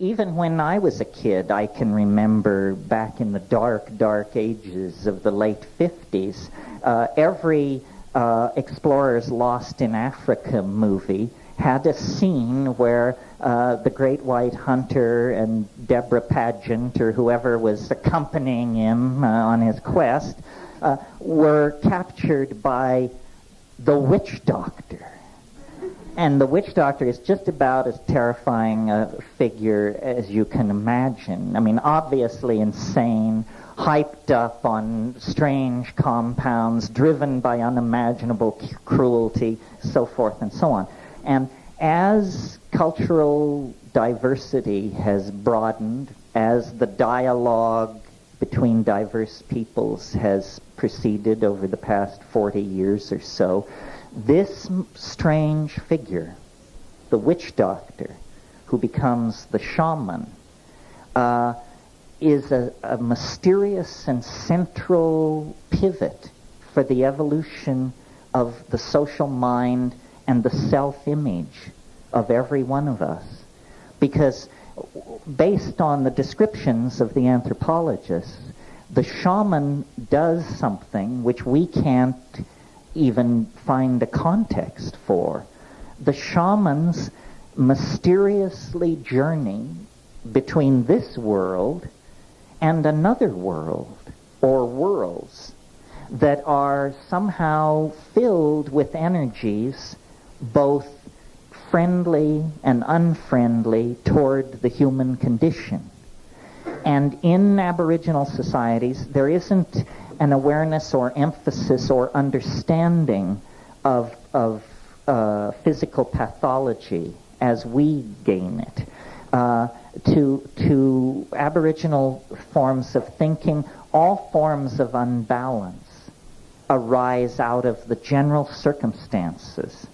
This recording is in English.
even when I was a kid, I can remember back in the dark ages of the late 50s, every Explorers Lost in Africa movie had a scene where the Great White Hunter and Deborah Pageant, or whoever was accompanying him on his quest, were captured by the witch doctor. And the witch doctor is just about as terrifying a figure as you can imagine. I mean, obviously insane, hyped up on strange compounds, driven by unimaginable cruelty, so forth and so on. And as cultural diversity has broadened, as the dialogue between diverse peoples has proceeded over the past 40 years or so, this strange figure, the witch doctor, who becomes the shaman, is a mysterious and central pivot for the evolution of the social mind and the self-image of every one of us. Because based on the descriptions of the anthropologists, the shaman does something which we can't even find a context for. The shamans mysteriously journey between this world and another world, or worlds, that are somehow filled with energies both friendly and unfriendly toward the human condition. And in Aboriginal societies, there isn't an awareness or emphasis or understanding of physical pathology as we gain it. To Aboriginal forms of thinking, all forms of unbalance arise out of the general circumstances